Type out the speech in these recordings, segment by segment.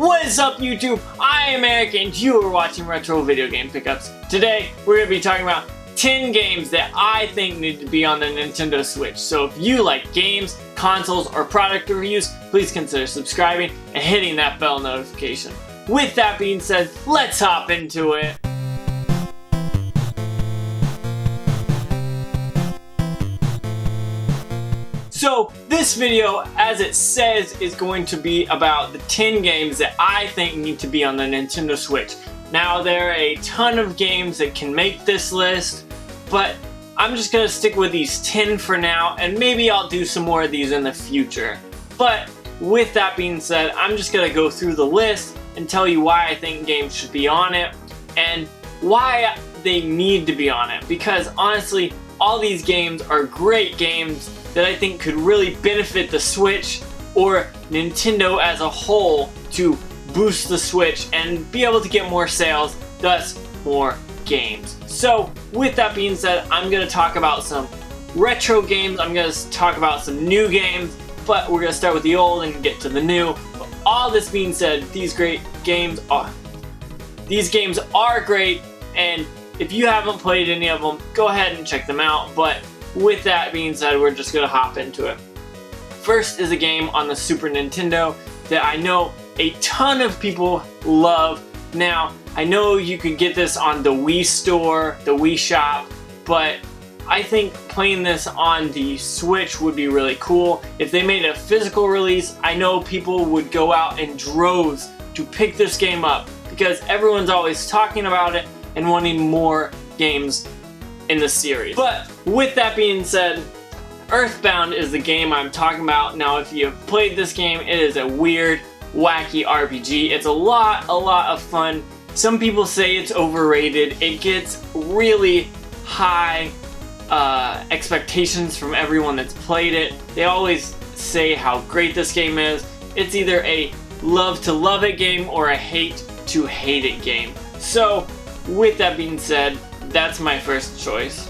What is up, YouTube? I am Eric and you are watching Retro Video Game Pickups. Today we're going to be talking about 10 games that I think need to be on the Nintendo Switch. So if you like games, consoles, or product reviews, please consider subscribing and hitting that bell notification. With that being said, let's hop into it. So this video, as it says, is going to be about the 10 games that I think need to be on the Nintendo Switch. Now, there are a ton of games that can make this list, but I'm just going to stick with these 10 for now, and maybe I'll do some more of these in the future. But with that being said, I'm just going to go through the list and tell you why I think games should be on it, and why they need to be on it. Because honestly, all these games are great games that I think could really benefit the Switch or Nintendo as a whole to boost the Switch and be able to get more sales, thus more games. So with that being said, I'm going to talk about some retro games, I'm going to talk about some new games, but we're going to start with the old and get to the new. But all this being said, these games are great, and if you haven't played any of them, go ahead and check them out. But with that being said, we're just going to hop into it. First is a game on the Super Nintendo that I know a ton of people love. Now, I know you could get this on the Wii Store, the Wii Shop, but I think playing this on the Switch would be really cool. If they made a physical release, I know people would go out in droves to pick this game up because everyone's always talking about it and wanting more games in the series. But with that being said, Earthbound is the game I'm talking about. Now, if you've played this game, it is a weird, wacky RPG. It's a lot of fun. Some people say it's overrated. It gets really high expectations from everyone that's played it. They always say how great this game is. It's either a love to love it game or a hate to hate it game. So with that being said, that's my first choice.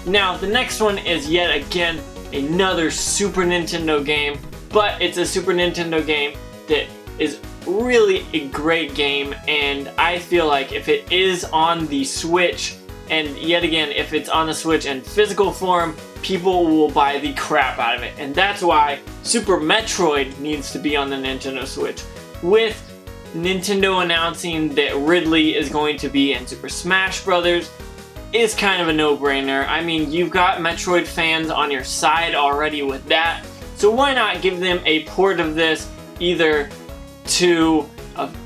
Now, the next one is yet again another Super Nintendo game, but it's a Super Nintendo game that is really a great game, and I feel like if it is on the Switch, and yet again, if it's on the Switch in physical form, people will buy the crap out of it. And that's why Super Metroid needs to be on the Nintendo Switch. With Nintendo announcing that Ridley is going to be in Super Smash Bros. Is kind of a no-brainer. I mean, you've got Metroid fans on your side already with that, so why not give them a port of this either to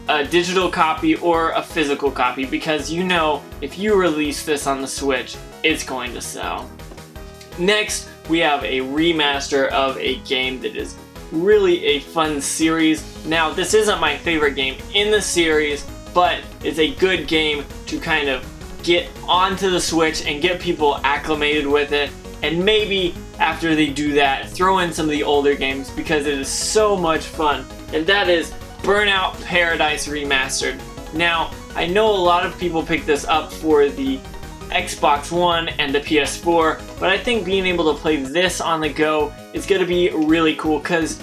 a digital copy or a physical copy, because you know if you release this on the Switch, it's going to sell. Next, we have a remaster of a game that is really a fun series. Now, this isn't my favorite game in the series, but it's a good game to kind of get onto the Switch and get people acclimated with it, and maybe after they do that, throw in some of the older games because it is so much fun, and that is Burnout Paradise Remastered. Now, I know a lot of people pick this up for the Xbox One and the PS4, but I think being able to play this on the go is going to be really cool because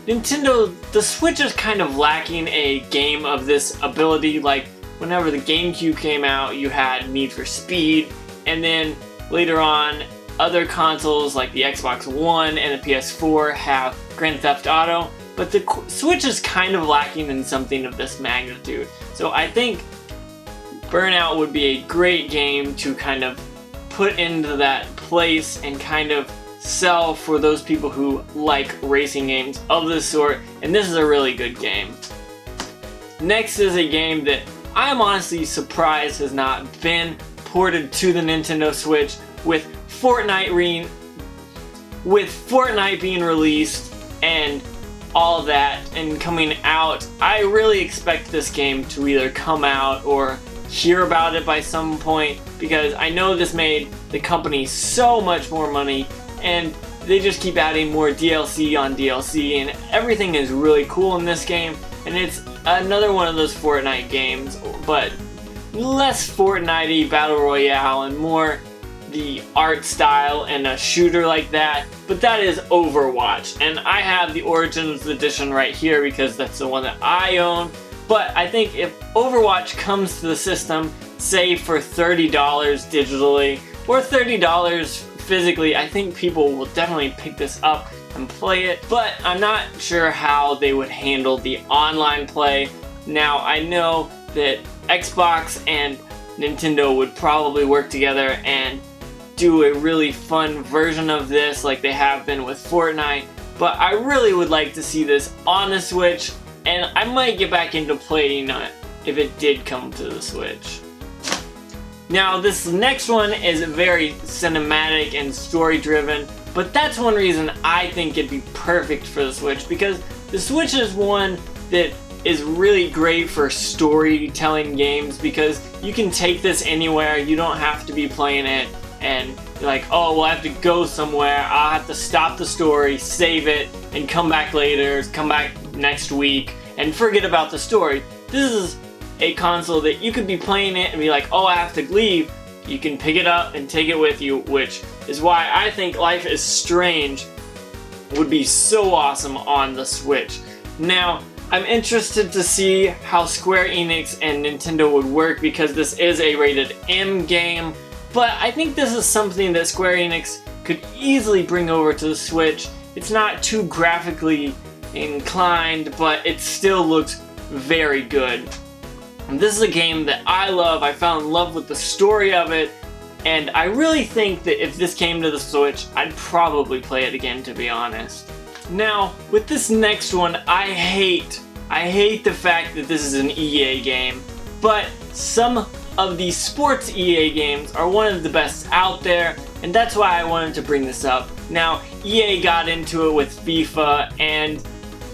Nintendo, the Switch is kind of lacking a game of this ability. Like, whenever the GameCube came out, you had Need for Speed, and then later on, other consoles like the Xbox One and the PS4 have Grand Theft Auto, but the Switch is kind of lacking in something of this magnitude. So I think Burnout would be a great game to kind of put into that place and kind of sell for those people who like racing games of this sort, and this is a really good game. Next is a game that I'm honestly surprised has not been ported to the Nintendo Switch. With Fortnite being released and all that and coming out, I really expect this game to either come out or hear about it by some point, because I know this made the company so much more money, and they just keep adding more DLC on DLC, and everything is really cool in this game, and it's another one of those Fortnite games, but less Fortnite-y Battle Royale and more the art style and a shooter like that, but that is Overwatch. And I have the Origins edition right here because that's the one that I own. But I think if Overwatch comes to the system, say for $30 digitally or $30 physically, I think people will definitely pick this up and play it. But I'm not sure how they would handle the online play. Now, I know that Xbox and Nintendo would probably work together and do a really fun version of this like they have been with Fortnite, but I really would like to see this on the Switch, and I might get back into playing it if it did come to the Switch. Now, this next one is very cinematic and story driven, but that's one reason I think it'd be perfect for the Switch, because the Switch is one that is really great for storytelling games, because you can take this anywhere. You don't have to be playing it and you're like, oh, well, I have to go somewhere, I'll have to stop the story, save it, and come back later, come back next week, and forget about the story. This is a console that you could be playing it and be like, oh, I have to leave. You can pick it up and take it with you, which is why I think Life is Strange would be so awesome on the Switch. Now, I'm interested to see how Square Enix and Nintendo would work, because this is a rated M game, but I think this is something that Square Enix could easily bring over to the Switch. It's not too graphically inclined, but it still looks very good. And this is a game that I love. I fell in love with the story of it, and I really think that if this came to the Switch, I'd probably play it again, to be honest. Now, with this next one, I hate the fact that this is an EA game, but some of the sports EA games are one of the best out there, and that's why I wanted to bring this up. Now, EA got into it with FIFA, and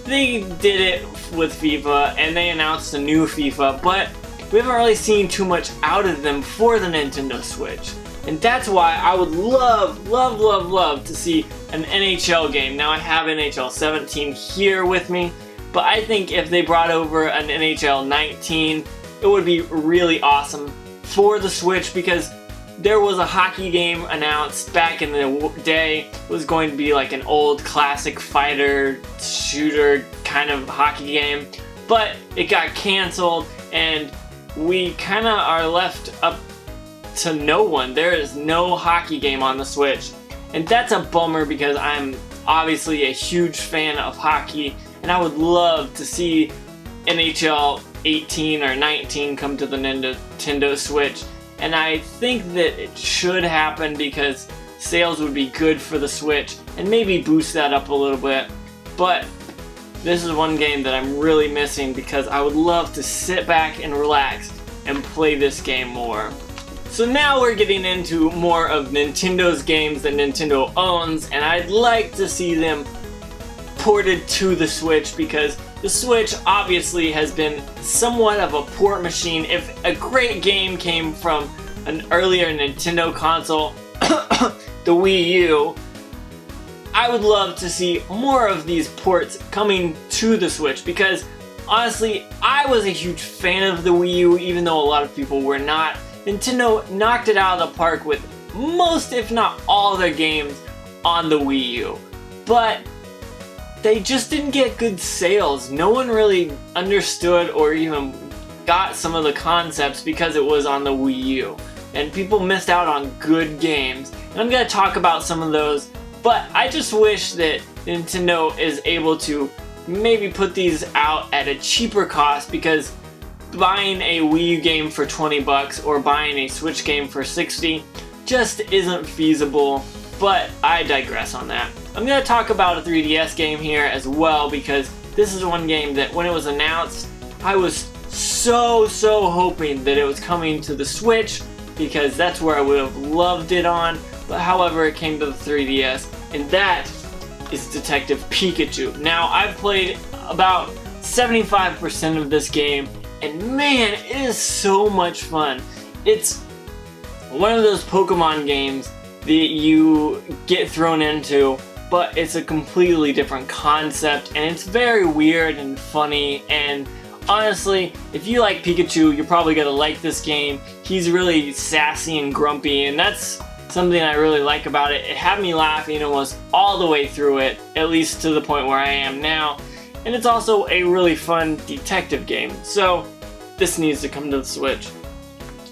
they did it with FIFA, and they announced a new FIFA, but we haven't really seen too much out of them for the Nintendo Switch. And that's why I would love to see an NHL game. Now, I have NHL 17 here with me, but I think if they brought over an NHL 19, it would be really awesome for the Switch, because there was a hockey game announced back in the day. It was going to be like an old classic fighter shooter kind of hockey game, but it got canceled, and we kind of are left up to no one. There is no hockey game on the Switch, and that's a bummer, because I'm obviously a huge fan of hockey, and I would love to see NHL 18 or 19 come to the Nintendo Switch, and I think that it should happen because sales would be good for the Switch and maybe boost that up a little bit. But this is one game that I'm really missing, because I would love to sit back and relax and play this game more. So now we're getting into more of Nintendo's games that Nintendo owns, and I'd like to see them ported to the Switch, because the Switch obviously has been somewhat of a port machine. If a great game came from an earlier Nintendo console, the Wii U, I would love to see more of these ports coming to the Switch, because honestly, I was a huge fan of the Wii U, even though a lot of people were not. Nintendo knocked it out of the park with most, if not all, their games on the Wii U. But they just didn't get good sales. No one really understood or even got some of the concepts because it was on the Wii U. And people missed out on good games. And I'm going to talk about some of those, but I just wish that Nintendo is able to maybe put these out at a cheaper cost, because buying a Wii U game for 20 bucks or buying a Switch game for 60 just isn't feasible. But I digress on that. I'm going to talk about a 3DS game here as well, because this is one game that when it was announced, I was so hoping that it was coming to the Switch, because that's where I would have loved it on. But however, it came to the 3DS, and that is Detective Pikachu. Now, I've played about 75% of this game, and man, it is so much fun. It's one of those Pokemon games that you get thrown into, but it's a completely different concept, and it's very weird and funny. And honestly, if you like Pikachu, you're probably gonna like this game. He's really sassy and grumpy, and that's something I really like about it. It had me laughing almost all the way through it, at least to the point where I am now. And it's also a really fun detective game. So this needs to come to the Switch,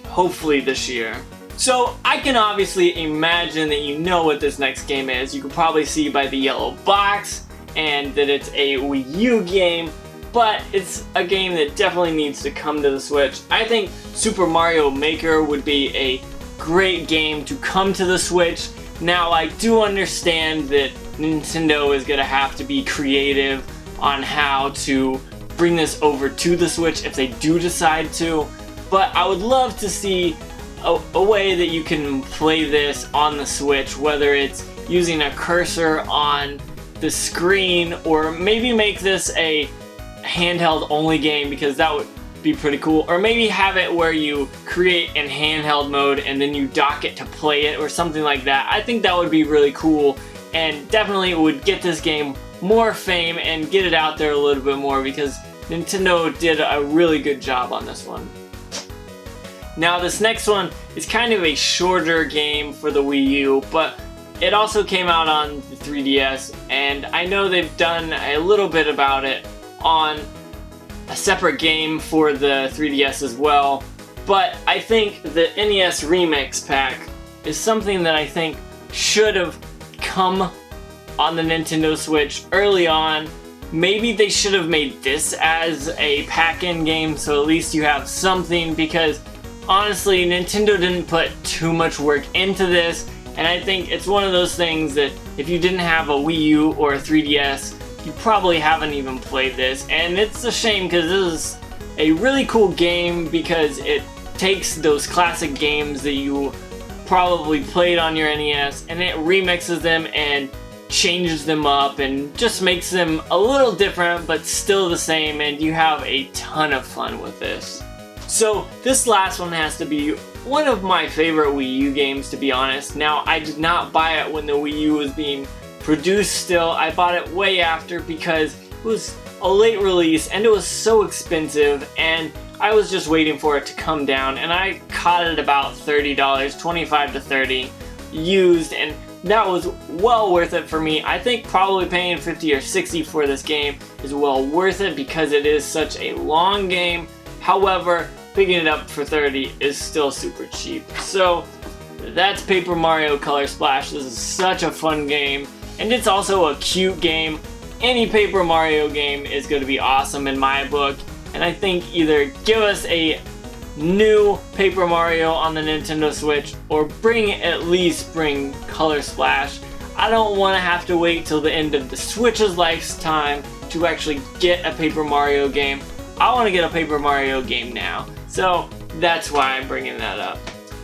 hopefully this year. So I can obviously imagine that you know what this next game is. You can probably see by the yellow box and that it's a Wii U game, but it's a game that definitely needs to come to the Switch. I think Super Mario Maker would be a great game to come to the Switch. Now I do understand that Nintendo is going to have to be creative on how to bring this over to the Switch if they do decide to, but I would love to see a way that you can play this on the Switch, whether it's using a cursor on the screen, or maybe make this a handheld only game, because that would be pretty cool. Or maybe have it where you create in handheld mode and then you dock it to play it, or something like that. I think that would be really cool, and definitely it would get this game more fame and get it out there a little bit more, because Nintendo did a really good job on this one. Now this next one is kind of a shorter game for the Wii U, but it also came out on the 3DS, and I know they've done a little bit about it on a separate game for the 3DS as well. But I think the NES Remix Pack is something that I think should have come on the Nintendo Switch early on. Maybe they should have made this as a pack-in game, so at least you have something, because honestly, Nintendo didn't put too much work into this, and I think it's one of those things that if you didn't have a Wii U or a 3DS, you probably haven't even played this. And it's a shame, because this is a really cool game, because it takes those classic games that you probably played on your NES and it remixes them and changes them up and just makes them a little different but still the same, and you have a ton of fun with this. So this last one has to be one of my favorite Wii U games, to be honest. Now, I did not buy it when the Wii U was being produced still. I bought it way after, because it was a late release and it was so expensive, and I was just waiting for it to come down, and I caught it about $30, 25 to 30 used, and that was well worth it for me. I think probably paying 50 or 60 for this game is well worth it, because it is such a long game. However, picking it up for 30 is still super cheap. So that's Paper Mario Color Splash. This is such a fun game, and it's also a cute game. Any Paper Mario game is going to be awesome in my book, and I think either give us a new Paper Mario on the Nintendo Switch, or at least bring Color Splash. I don't want to have to wait till the end of the Switch's lifetime to actually get a Paper Mario game. I want to get a Paper Mario game now, so that's why I'm bringing that up.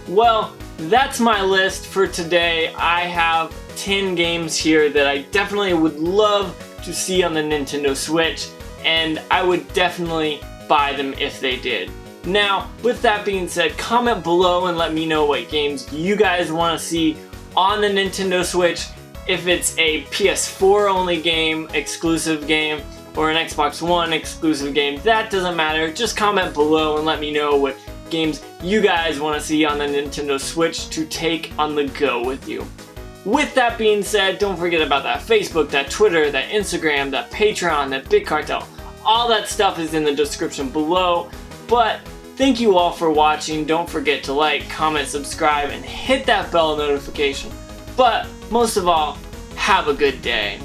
Well, that's my list for today. I have 10 games here that I definitely would love to see on the Nintendo Switch, and I would definitely buy them if they did. Now, with that being said, comment below and let me know what games you guys want to see on the Nintendo Switch. If it's a PS4 only game, exclusive game, or an Xbox One exclusive game, that doesn't matter. Just comment below and let me know what games you guys want to see on the Nintendo Switch to take on the go with you. With that being said, don't forget about that Facebook, that Twitter, that Instagram, that Patreon, that Big Cartel. All that stuff is in the description below. But thank you all for watching. Don't forget to like, comment, subscribe, and hit that bell notification. But most of all, have a good day.